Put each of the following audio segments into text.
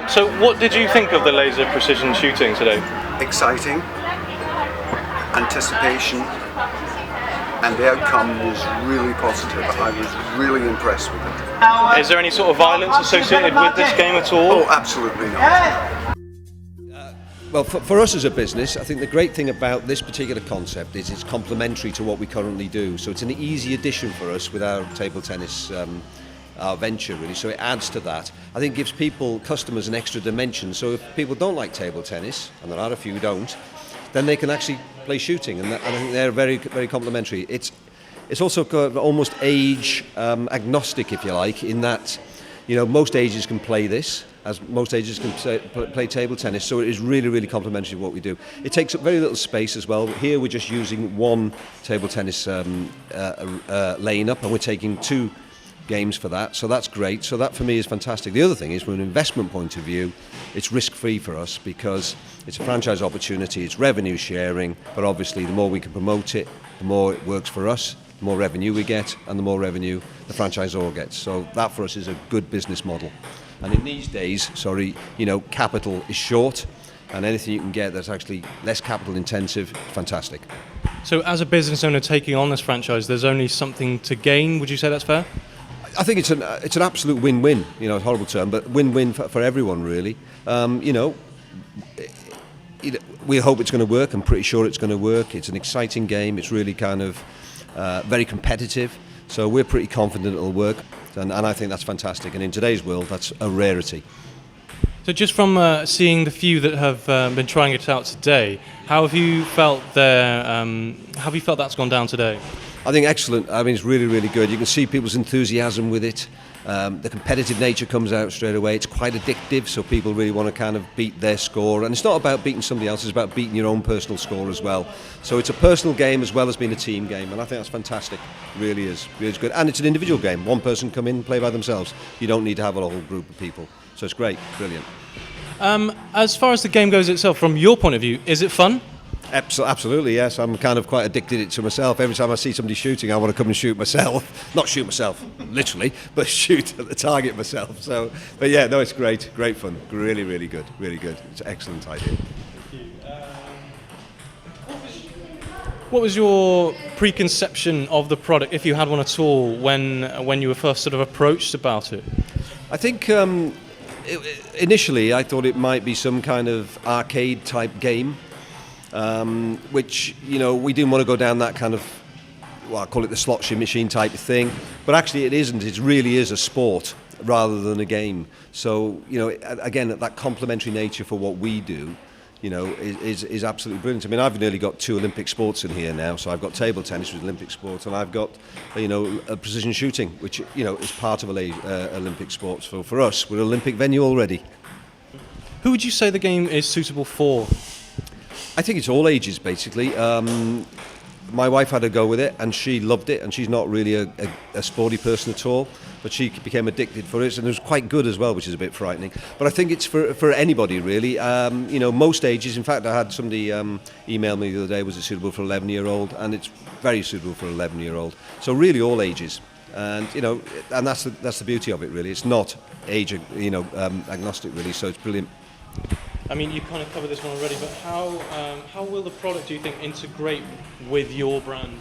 So what did you think of the laser precision shooting today? Exciting, anticipation, and the outcome was really positive. I was really impressed with it. Is there any sort of violence associated with this game at all? Oh, absolutely not. Well, for us as a business, I think the great thing about this particular concept is it's complementary to what we currently do. So it's an easy addition for us with our table tennis our venture, really. So it adds to that. I think it gives customers an extra dimension. So if people don't like table tennis, and there are a few who don't, then they can actually play shooting, and I think they're very, very complementary. It's also got almost age agnostic, if you like, in that most ages can play this, as most ages can play table tennis, so it is really, really complementary to what we do. It takes up very little space as well. Here we're just using one table tennis lane up, and we're taking 2 games for that, so that's great. So that for me is fantastic. The other thing is, from an investment point of view, it's risk-free for us because it's a franchise opportunity, it's revenue sharing, but obviously the more we can promote it, the more it works for us, the more revenue we get, and the more revenue the franchisor gets. So that for us is a good business model. And in these days, capital is short, and anything you can get that's actually less capital intensive, fantastic. So as a business owner taking on this franchise, there's only something to gain, would you say that's fair? I think it's an absolute win-win, a horrible term, but win-win for everyone, really. We hope it's going to work. I'm pretty sure it's going to work. It's an exciting game. It's really kind of very competitive. So we're pretty confident it'll work, and I think that's fantastic. And in today's world, that's a rarity. So just from seeing the few that have been trying it out today, how have you felt that's gone down today? I think excellent. I mean, it's really, really good. You can see people's enthusiasm with it. The competitive nature comes out straight away. It's quite addictive, so people really want to kind of beat their score. And it's not about beating somebody else, it's about beating your own personal score as well. So it's a personal game as well as being a team game, and I think that's fantastic. It really is. Really is good. And it's an individual game. One person come in and play by themselves. You don't need to have a whole group of people. So it's great. Brilliant. As far as the game goes itself, from your point of view, is it fun? Absolutely, yes. I'm kind of quite addicted to myself. Every time I see somebody shooting, I want to come and shoot myself. Not shoot myself, literally, but shoot at the target myself. So, but yeah, no, it's great. Great fun. Really, really good. Really good. It's an excellent idea. Thank you. What was your preconception of the product, if you had one at all, when you were first sort of approached about it? I think initially I thought it might be some kind of arcade type game. Which, we didn't want to go down that kind of, I call it the slot machine type of thing, but actually it isn't. It really is a sport rather than a game. So, again, that complementary nature for what we do, is absolutely brilliant. I mean, I've nearly got 2 Olympic sports in here now. So I've got table tennis, which is Olympic sport, and I've got, a precision shooting, which, is part of Olympic sports. So for us, we're an Olympic venue already. Who would you say the game is suitable for? I think it's all ages, basically. My wife had a go with it, and she loved it, and she's not really a sporty person at all, but she became addicted for it, and it was quite good as well, which is a bit frightening. But I think it's for anybody, really. Most ages. In fact, I had somebody email me the other day, was it suitable for an 11-year-old, and it's very suitable for an 11-year-old. So really all ages. And, and that's the beauty of it, really. It's not age, agnostic, really, so it's brilliant. I mean, you kind of covered this one already, but how will the product, do you think, integrate with your brand?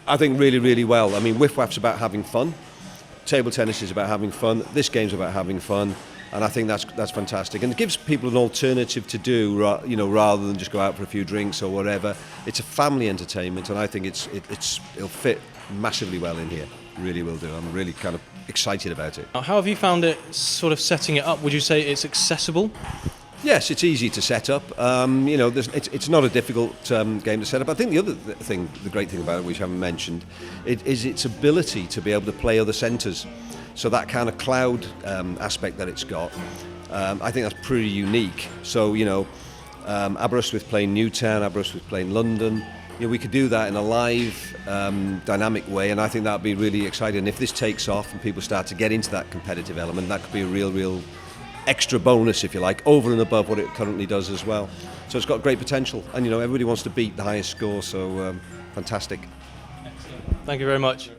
I think really, really well. I mean, Whiff Waff's about having fun. Table tennis is about having fun. This game's about having fun, and I think that's fantastic. And it gives people an alternative to do, rather than just go out for a few drinks or whatever. It's a family entertainment, and I think it'll fit massively well in here. Really will do. I'm really kind of excited about it. How have you found it sort of setting it up? Would you say it's accessible? Yes, it's easy to set up. It's not a difficult game to set up. I think the other thing, the great thing about it, which I haven't mentioned, is its ability to be able to play other centres. So that kind of cloud aspect that it's got, I think that's pretty unique. So, Aberystwyth playing Newtown, Aberystwyth playing London. We could do that in a live, dynamic way, and I think that would be really exciting. And if this takes off and people start to get into that competitive element, that could be a real extra bonus, if you like, over and above what it currently does as well. So it's got great potential, and everybody wants to beat the highest score, so fantastic. Excellent. Thank you very much.